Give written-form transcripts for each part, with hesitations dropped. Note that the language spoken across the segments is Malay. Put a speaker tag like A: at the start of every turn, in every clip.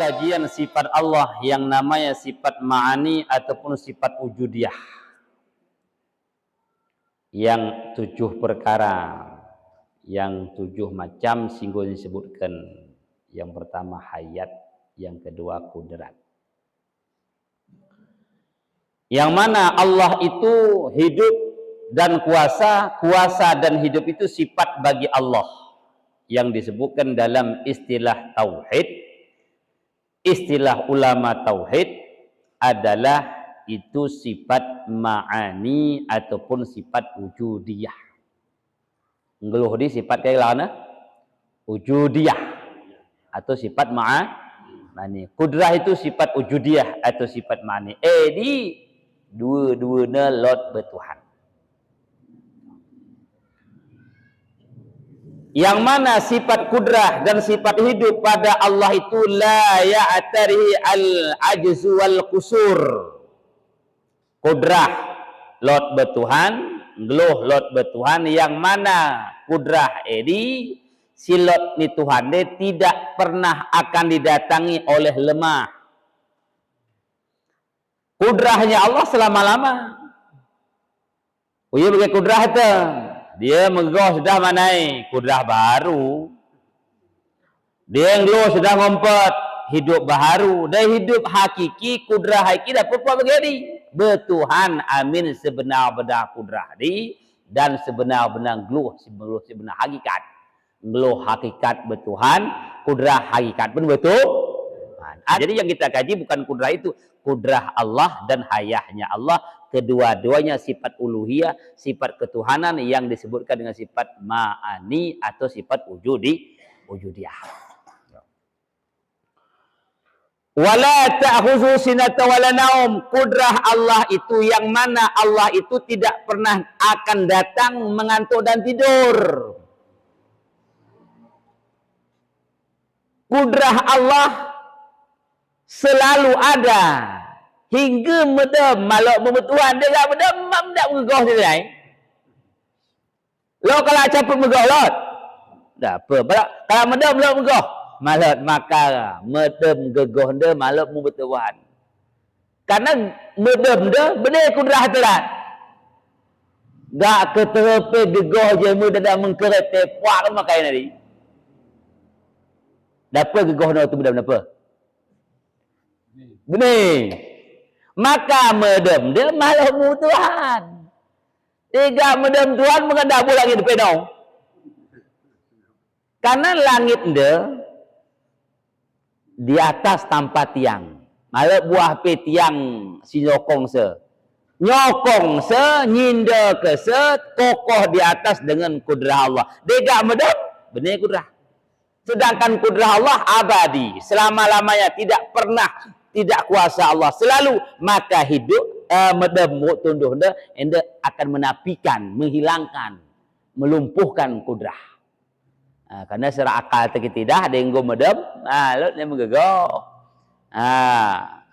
A: kajian sifat Allah yang namanya sifat ma'ani ataupun sifat wujudiyah. Yang 7 perkara, yang 7 macam singgung disebutkan. Yang pertama hayat, yang kedua kudrat. Yang mana Allah itu hidup dan kuasa, kuasa dan hidup itu sifat bagi Allah. Yang disebutkan dalam istilah tauhid, istilah ulama tauhid adalah itu sifat ma'ani ataupun sifat wujudiyah. Ngeluh di sifat kayak mana? Wujudiyah atau sifat ma'ani. Kudrah itu sifat wujudiyah atau sifat ma'ani. Di dua-duanya lot bertuhan. Yang mana sifat kudrah dan sifat hidup pada Allah itu la ya'tarihi al-ajzu wal qusur. Kudrah lot bertuhan, geluh lot bertuhan, yang mana kudrah ini silot ni Tuhan dia tidak pernah akan didatangi oleh lemah. Kudrahnya Allah selama-lama. Oh iya bagi kudrah itu. Dia megah sudah manai kudrah baru. Dia ngeluh sudah ngompet hidup baru. Dan hidup hakiki kudrah hakiki dapat apa begini? Bertuhan amin sebenar-benar kudrah di dan sebenar-benar geluh sebenar hakikat. Geluh hakikat bertuhan, kudrah hakikat pun betul. Jadi yang kita kaji bukan kudrah itu, kudrah Allah dan hayahnya Allah, kedua-duanya sifat uluhiyah, sifat ketuhanan yang disebutkan dengan sifat ma'ani atau sifat wujudiyah. Wala ta'khuzu sinata wala naum. Kudrah Allah itu yang mana Allah itu tidak pernah akan datang mengantuk dan tidur. Kudrah Allah selalu ada hingga medem malak bertuhan dia enggak medem tak megah dia lain. Lo kalau capek megah lot. Dah apa? Kalau medem lo megah. Malat makara medem gegah dia malak mu bertuhan. Karena medem dia benar kudrah telat. Gak keterepe gegah je mu dah mengkerete puak makai tadi. Dapat gegah no tu bedam apa? Benih. Maka medem dia malah mu Tuhan. Tiga medem Tuhan mengendabu lagi di pedong. Karena langit dia di atas tanpa tiang. Malah buah pe tiang si nyokong se. Nyokong se, nyinda ke se, kokoh di atas dengan kudrah Allah. Dia medem, benih kudrah. Sedangkan kudrah Allah abadi, selama-lamanya, tidak pernah tidak kuasa Allah selalu, maka hidup medem tunduh ende akan menapikan, menghilangkan, melumpuhkan kudrah. Karena secara akal tidak ada yang medem, lo dia menggegah.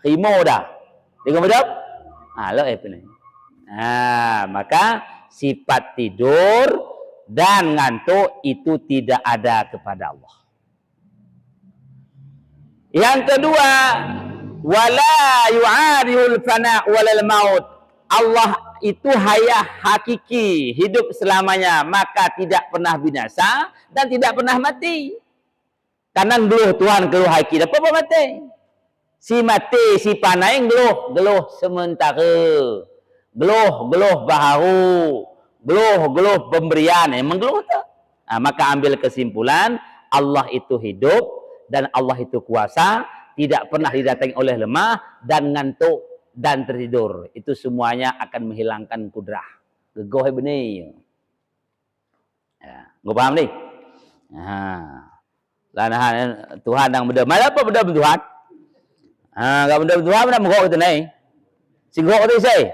A: Khimo dah. Dia medem, lo ni. Maka sifat tidur dan ngantuk itu tidak ada kepada Allah. Yang kedua, wala yu'arihul fana walal maut. Allah itu hayah hakiki, hidup selamanya, maka tidak pernah binasa dan tidak pernah mati. Karena geluh Tuhan geluh hakiki, apa mati? Si mati, si panai geluh sementara. Geluh baharu, geluh pemberian, emang geluh tak? Maka ambil kesimpulan, Allah itu hidup dan Allah itu kuasa, tidak pernah didatangi oleh lemah dan ngantuk dan tertidur. Itu semuanya akan menghilangkan kudrah. Gegoh benih. Gua paham ni? Lanahan Tuhan yang benda. Malah apa benda Tuhan? Kalau benda Tuhan mana menggok kita ni? Singgok tu saya.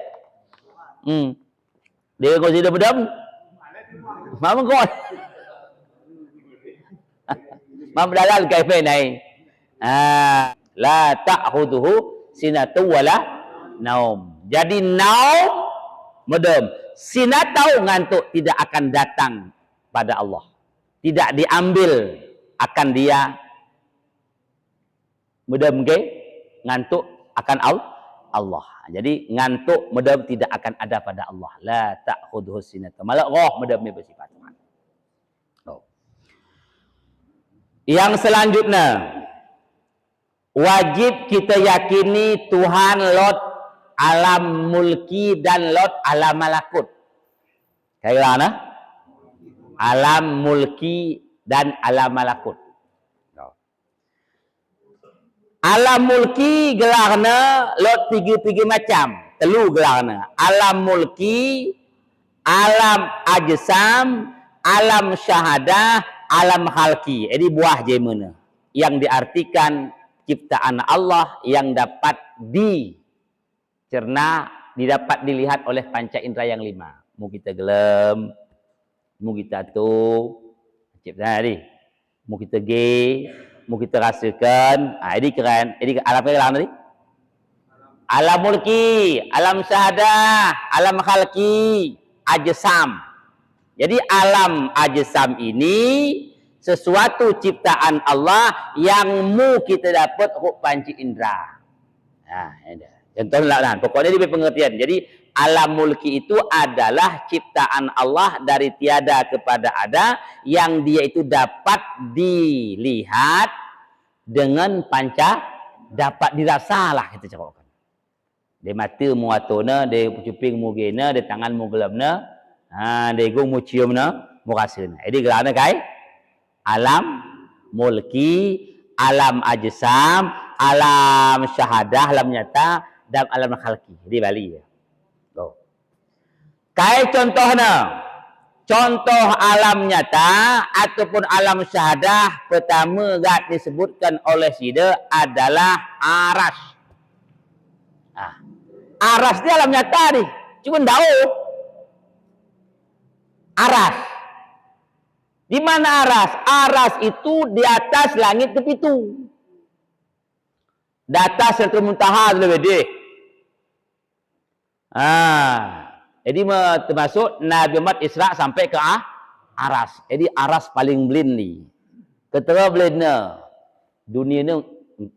A: Dia kau sudah benda. Mana menggok? Mana berdalal kafe ni? La ta'khuduhu sinatu wala naum. Jadi naum medem, sinatau ngantuk tidak akan datang pada Allah. Tidak diambil akan dia medem ke ngantuk akan Allah. Jadi ngantuk medem tidak akan ada pada Allah. La ta'khudhuhu sinatun. Malah roh medem ni bersifat Tuhan. Oh. Yang selanjutnya, wajib kita yakini Tuhan Lot alam mulki dan Lot alam malakut. Kayak mana? Alam mulki dan alam malakut. Alam mulki gelarna Lot tiga macam. Telu gelarna. Alam mulki, alam ajsam, alam syahadah, alam khalqi. Jadi buah jemana yang diartikan ciptaan Allah yang dapat dicerna, didapat dilihat oleh panca indera yang 5. Mu kita gelem, mu kita tu ciptaan tadi. Mu kita ge, mu kita rasakan. Ini keren. Ini alam apa gelarna tadi? Alam mulki, alam syahadah, alam khalqi, ajsam. Jadi alam ajsam ini sesuatu ciptaan Allah yang mu kita dapat huk panci indera. Nah, contohnya pokoknya ini pengertian. Jadi alam mulki itu adalah ciptaan Allah dari tiada kepada ada yang dia itu dapat dilihat dengan panca, dapat dirasalah kita cakapkan. Di mata mu atona, di cuping mu gena, di tangan mu gelapna, di gong mu ciumna, mu rasana. Jadi gelarna kai alam mulki, alam ajsam, alam syahadah, alam nyata, dan alam khalqi. Jadi Bali ya. Oh. Kai contohnya, contoh alam nyata ataupun alam syahadah pertama gak disebutkan oleh sida adalah aras. Aras dia alam nyata ni, cuma tahu aras. Di mana aras? Aras itu di atas langit kepitu. Di atas Sidratul Muntaha lebih deh. Jadi termasuk Nabi Muhammad Isra sampai ke aras. Jadi aras paling belin ni. Ketera belinnya dunia ni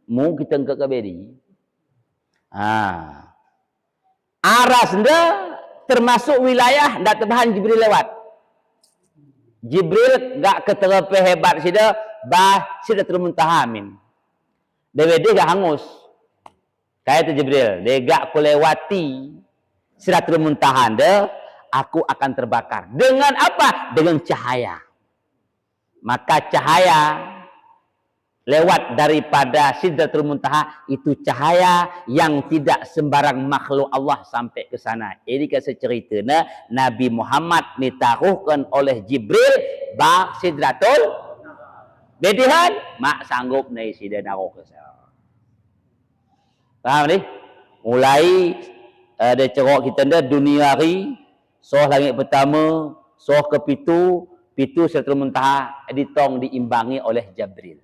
A: mu kita ke kabedi. Aras dia termasuk wilayah dak terbahan Jibril lewat. Jibril gak keterape hebat sida bah Sidratul Muntaha min. Dia gak hangus. Kayak tu Jibril, dia gak kulewati Sidratul Muntaha dia, aku akan terbakar. Dengan apa? Dengan cahaya. Maka cahaya lewat daripada Sidratul Muntaha itu cahaya yang tidak sembarang makhluk Allah sampai ke sana. Ini kisah ceritanya Nabi Muhammad ditaruhkan oleh Jibril ba Sidratul Bedihan mak sanggup naik sida naruh ke sana. Faham ni? Mulai ada cerok kita dah dunia hari soh langit pertama, soh ke pitu Sidratul Muntaha ditong diimbangi oleh Jibril.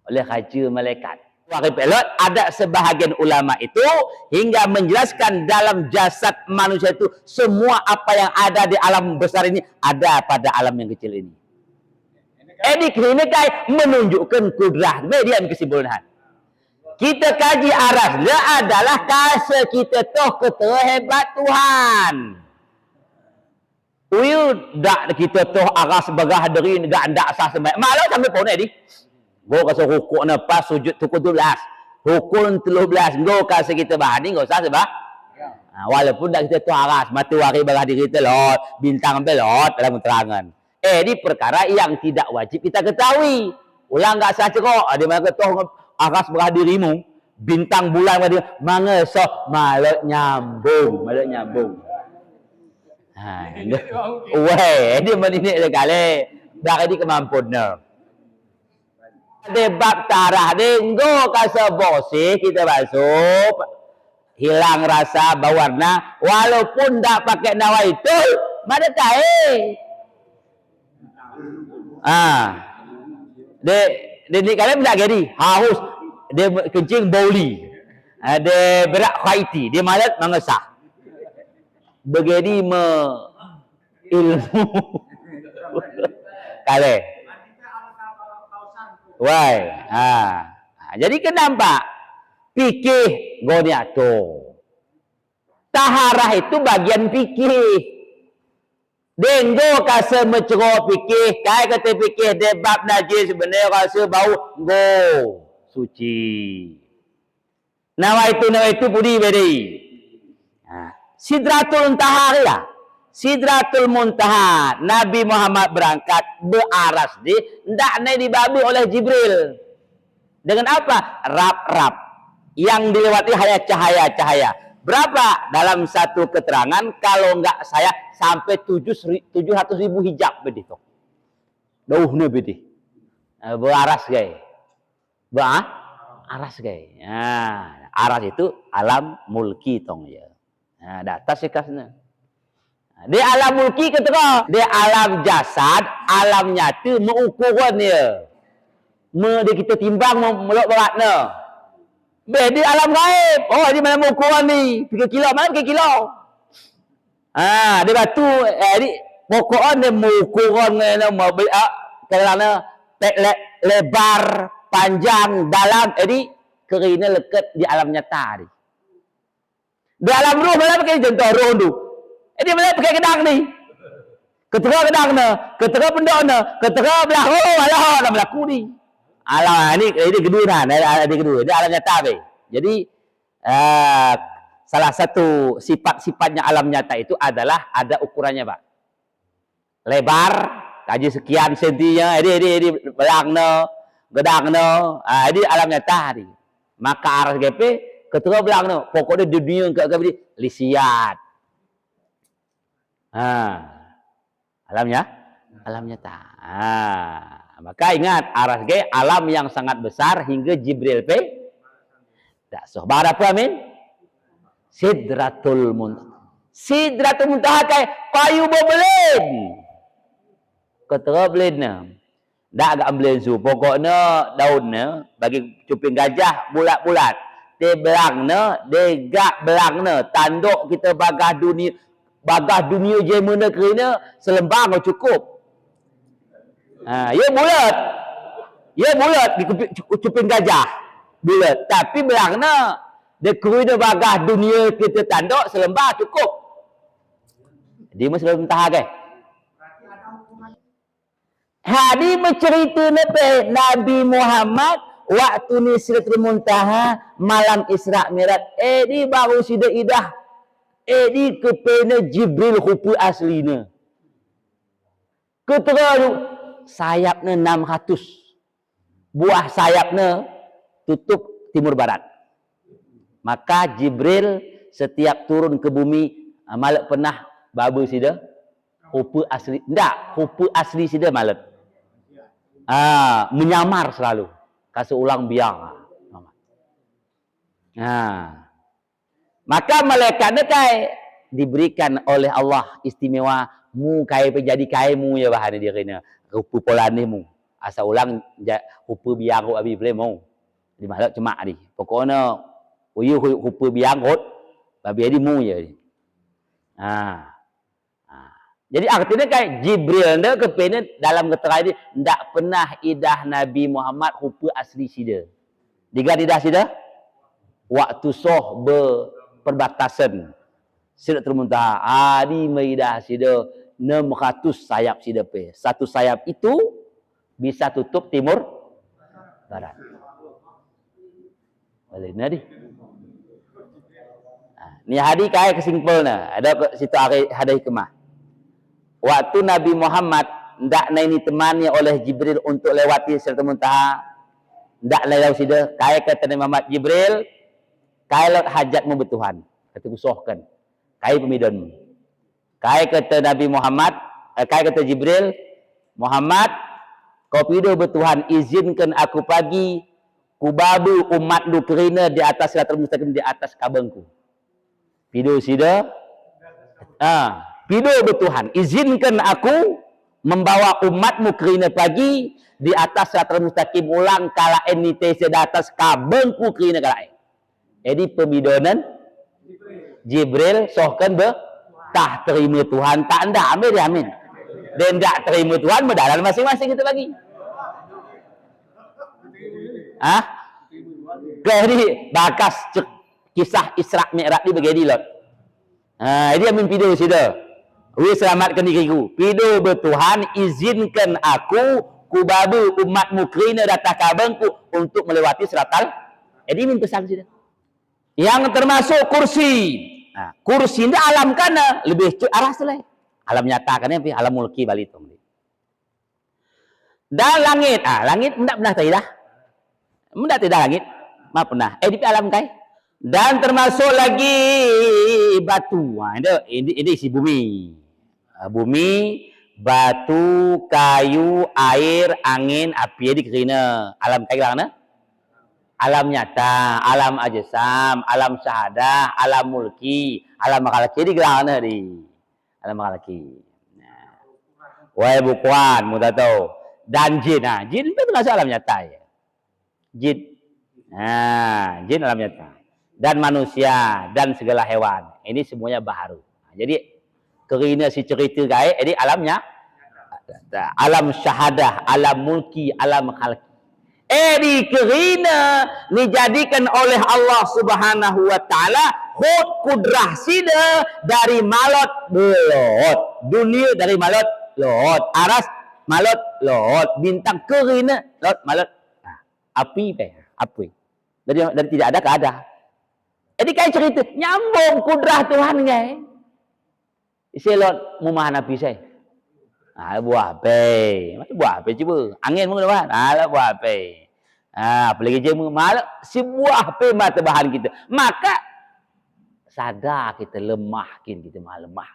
A: Oleh raja malaikat. Ada sebahagian ulama itu hingga menjelaskan dalam jasad manusia itu semua apa yang ada di alam besar ini ada pada alam yang kecil ini. Ini kai menunjukkan kudrah median kesimpulan. Kita kaji aras dia adalah kasa kita toh keterhebat Tuhan. Uyu dak kita toh aras bagah dari dak ndak sah semai. Malah sampai pon ni. Go kasih rukuk pas sujud tukul 12. Rukun 13. Go kasih kita bahani enggak usah sebab. Walaupun dah kita tu aras, matahari bagah diri kita lot, bintang belot dalam keterangan. Ini perkara yang tidak wajib kita ketahui. Ulang enggak sah cerok, ada mana toh aras bagah dirimu, bintang bulan bagah diri, mangesok malak nyambung. Weh, dia mendidik sekali. Dah ini kemampuannya. Debab tarah denggo kasa bosi kita basuh hilang rasa berwarna walaupun tak pakai nawa itu mana tahu dia kalian tidak jadi haus dia kencing bauli dia berak khaiti dia malat mengesah begini ilmu kalian. Why? Jadi kenapa? Fikih goniato. Taharah itu bagian fikih. Denggo kasa mencero fikih, kai kata fikih debab najis sebenarnya rasa bau go suci. Nawa itu budi bedi. Sidratul Muntaha ya. Sidratul Muntaha. Nabi Muhammad berangkat beraras di ndak dibabu oleh Jibril. Dengan apa? Rap-rap. Yang dilewati hanya cahaya-cahaya. Berapa? Dalam satu keterangan kalau enggak saya sampai 700.000 hijab begitu. Dauhnya begitu. Beraras gay. Aras gay. Nah, aras itu alam mulki tong ya. Nah, data sekasnya. Di alam mulki ketika di alam jasad, alam nyata mengukurannya. Dia kita timbang melok beratnya. Di alam gaib. Oh, di mana mengukuran ni? 3 kilo, mana 3 kilo? Dia batu di pokoknya dia mengukuran kerana lebar, panjang, dalam, kerana lekat di alam nyata ni. Di alam roh mana pakai contoh roh tu. Dia mana pakai kedang ni. Ketera kedang ni, ketera pendok ni, ketera berlaku, alah nak berlaku ni. Alam ni kedua kan, ada kedua. Dia alam nyata be. Jadi salah satu sifat-sifatnya alam nyata itu adalah ada ukurannya, Pak. Lebar, kaji sekian sentinya, ini belangna, gedangna, ini alam nyata ni. Maka aras GP ketera belangna, pokoknya di dunia ke lisiat. Alam nyata. Maka ingat aras G alam yang sangat besar hingga Jibril tak sohbar apa amin? Sidratul Muntaha. Sidratul Muntaha kayak kayu berbelin. Ketera belinnya. Tak agak belin su. Pokoknya daunnya bagi cuping gajah bulat-bulat. Dia belangnya, dia gak belangnya. Tanduk kita bagah dunia je mana kerana selembar cukup. Ya bulat. Ya bulat di cuping gajah. Bulat. Tapi belangnya dia kerana bagah dunia kita tanduk selembar cukup. Dia mesti mentah ke? Hadi mencerita Nabi Muhammad waktu ni Sidratul Muntaha malam Isra Mi'raj. Di baru sida idah. Di kepena Jibril rupa aslinya. Ketera sayapnya 600. Buah sayapnya tutup timur barat. Maka Jibril setiap turun ke bumi malak pernah babu sida rupa asli. Ndak, rupa asli sida malak. Menyamar selalu. Kasih ulang biang. Maka malaikat dekai diberikan oleh Allah istimewa mu kai jadi kaimu ya bahan dia kena rupa polanimu asal ulang rupa biang abi boleh mau di malak cuma di pokoknya uyu rupa biang hot babi di mu ya. Jadi artinya kayak Jibril anda kepena dalam keterangan ini ndak pernah idah Nabi Muhammad rupa asli sida. Diga idah sida waktu soh perbatasan Sidratul Muntaha di maidah sida 600 sayap sida pe. Satu sayap itu bisa tutup timur barat. Boleh nadi. Ni hadi kai kesimpulna. Ada situ ada hikmah. Waktu Nabi Muhammad ndak naini temannya oleh Jibril untuk lewati Sidratul Muntaha. Ndak lewat sida kai kata Nabi Muhammad Jibril kai hajatmu betuhan. Kata kusohkan. Kai pemidonmu. Kai kata Nabi Muhammad, kai kata Jibril, Muhammad, kau pido betuhan izinkan aku pagi kubabu umatmu kerana di atas Siratul Mustaqim di atas kabangku. Pido sida? Pido betuhan izinkan aku membawa umatmu kerana pagi di atas Siratul Mustaqim ulang kala enite di atas kabangku kerana kala. Jadi pemidonan Jibril sohkan tah terima Tuhan tak ndak ambil dia amin. Dan ndak terima Tuhan medalan masing-masing kita bagi. Jadi bakas kisah Isra Mi'raj ni bagi lot. Dia mimpi dia sudah. Wi selamatkan diriku. Pido bertuhan izinkan aku kubabu umatmu kerana datang kabangku untuk melewati siratal. Jadi min pesan sudah. Yang termasuk kursi. Kursi ni alam kana lebih arah selai. Alam nyata kan ni alam mulki balik tu. Dan langit, langit tidak pernah tidak. Tidak tidak langit, mana pernah. Di alam kai. Dan termasuk lagi batu. Ini isi bumi. Bumi, batu, kayu, air, angin, api. Jadi kerana alam kai kerana alam nyata, alam ajsam, alam syahadah, alam mulki, alam makhlaki. Jadi kerana di alam makhlaki. Wahai bukuan, mudah tahu. Dan jin, jin itu termasuk alam nyata ya. Jin, jin alam nyata. Dan manusia dan segala hewan. Ini semuanya baharu. Jadi kerana si cerita gaib, jadi alamnya alam syahadah, alam mulki, alam khalqi. Di kerana dijadikan oleh Allah Subhanahu wa taala hud kudrah sida dari malot belot. Dunia dari malot lot, aras malot lot, bintang kerana lot malot. Api api. Dari tidak ada ke ada. Jadi kayak cerita nyambung kudrah Tuhan ngai. Selot mumahan api saya. Buah api. Macam buah api cuba. Angin pun dapat. Buah api. Apalagi je mal si buah api mata bahan kita. Maka sadar kita lemah kita lemah.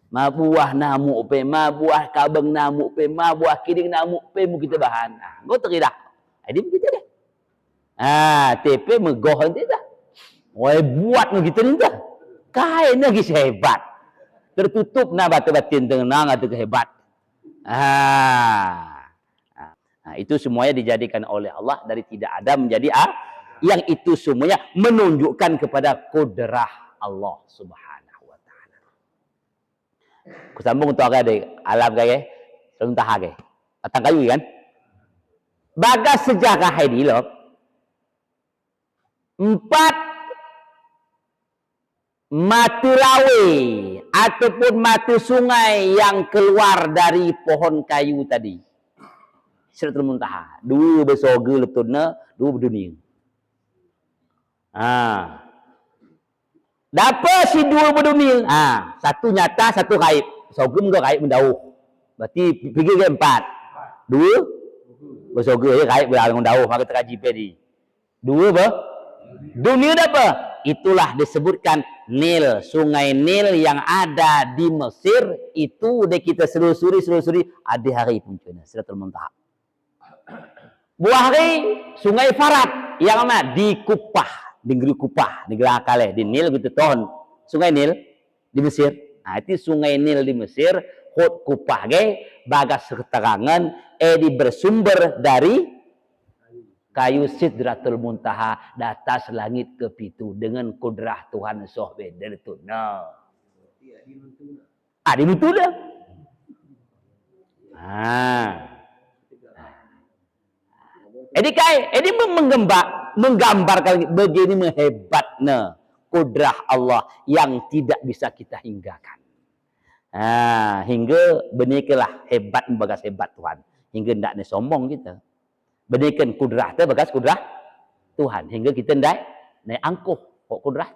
A: Ma buah namuk pe, ma buah kabeng namuk pe, ma buah kiding namuk pe mu kita bahan. Kau teridak. Jadi begitu deh. TP megoh nanti dah. Woi buat nu kita ni dah. Kain lagi sehebat. Tertutup na batu batin tenang atau kehebat. Itu semuanya dijadikan oleh Allah dari tidak ada menjadi yang itu semuanya menunjukkan kepada kudrah Allah Subhanahu wa taala. Kusambung untuk agak alam gaya seluntah agak. Atang kayu kan? Bagas sejarah ini loh. 4 mata lawe ataupun mata sungai yang keluar dari pohon kayu tadi. Sidratul Muntaha. 2 bersorga letuna, 2 berdunia. Dapat si 2 berdunia. Satu nyata, satu gaib. Sorga muka gaib mendauh. Berarti pergi ke 4. 2 bersorga ya gaib berlalu mendauh. Maka terkaji tadi. 2 dunia apa? Itulah disebutkan Nil, sungai Nil yang ada di Mesir itu udah kita selusuri ada hari puncaknya Sidratul Muntaha. Buah hari sungai Farat yang mana di Kupah, di negeri Kupah, negeri Akale, di Nil gitu ton. Sungai Nil di Mesir. Itu sungai Nil di Mesir, hot Kupah ge bagas keterangan di bersumber dari kayu Sidratul Muntaha di atas langit kepitu dengan kudrah Tuhan sohbe dari tuna. Di Mutuna. Ini menggambarkan begini hebatnya kudrah Allah yang tidak bisa kita hinggakan. Hingga benikalah hebat bagas hebat Tuhan. Hingga tidak sombong kita. Berikan kudrah tu bekas kudrah Tuhan hingga kita naik angkuh kok kudrah.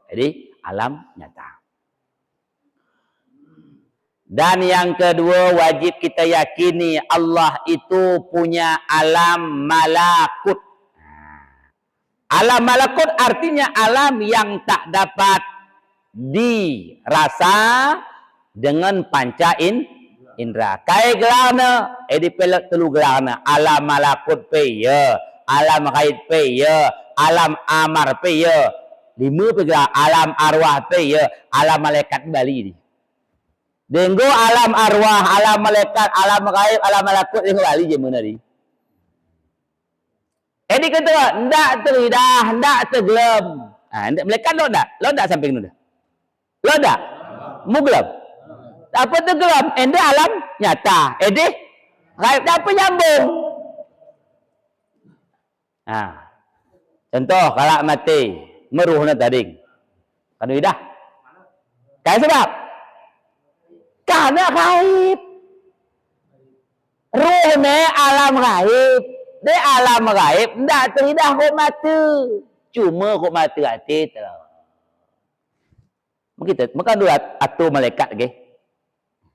A: Jadi alam nyata. Dan yang kedua wajib kita yakini Allah itu punya alam malakut. Alam malakut artinya alam yang tak dapat dirasa dengan panca indra. Kai gelana, di pelak telu gelana. Alam malakut pe ya, alam ghaib pe ya, alam amar pe ya. 5 pe gelana, alam arwah pe ya, alam malaikat Bali ni. Denggo alam arwah, alam malaikat, alam ghaib, alam malakut denggo Bali je mana ni. Di kata ndak teridah, ndak tergelem. Malaikat lo ndak samping nu dah. Lo ndak? Mu gelem. Apa tu geram? Ende alam nyata. Gaib apa nyambung? Contoh kalau mati meruhna tading. Kan dah. Kayak sebab karena gaib. Ruhnya alam gaib. Dia alam gaib ndak teridah kok mati. Cuma kok mati hati terus. Begitu. Maka dua atur malaikat ke.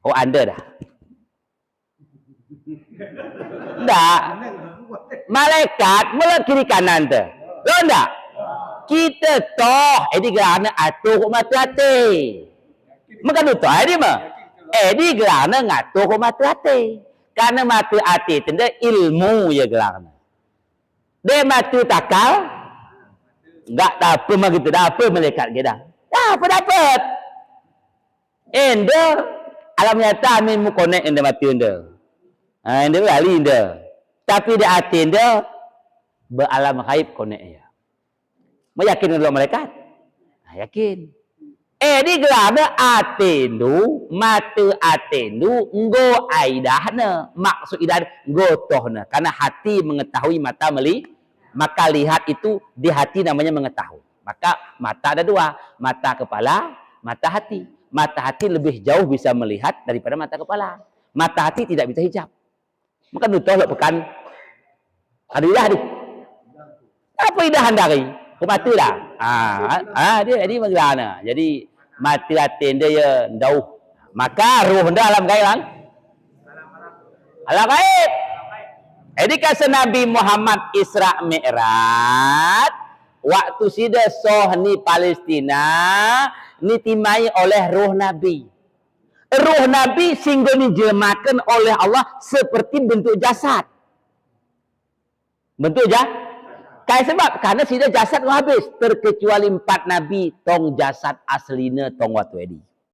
A: Oh anda dah. Ndak. Malaikat mulut kiri kanan tu. Lo ndak? Kita toh di kerana atur kok mati hati. Maka tu ada mah. Di kerana ngatur kok mati hati. Karena mati hati tenda ilmu ya kerana. Dia mati takal enggak apa mah gitu dah apa malaikat kita. Dah apa dapat. Enda alam nyata min mu connect enda mati enda. Enda lali enda. Tapi dia hati enda beralam gaib connect ya. Mau yakin dengan malaikat? Yakin. Di gelana atendu mata atendu nggo aidahna maksud idah nggo tohna karena hati mengetahui mata maka lihat itu di hati namanya mengetahui. Maka mata ada dua, mata kepala, mata hati. Mata hati lebih jauh bisa melihat daripada mata kepala. Mata hati tidak bisa hijab. Maka nutoh lo pekan ada idah di. Apa idahan dari? Kemati dah. Dia mengelana. Jadi mati hati dia ya jauh. Maka ruh dia alam gaib kan? Alam gaib. Jadi kata Nabi Muhammad Isra Mi'raj, waktu sida soh ni Palestina, ni timai oleh ruh Nabi. Ruh Nabi sehingga dijemakan oleh Allah seperti bentuk jasad. Bentuk jasad. Kayak sebab karena sida jasad habis terkecuali 4 nabi tong jasad aslinya tong watu edi.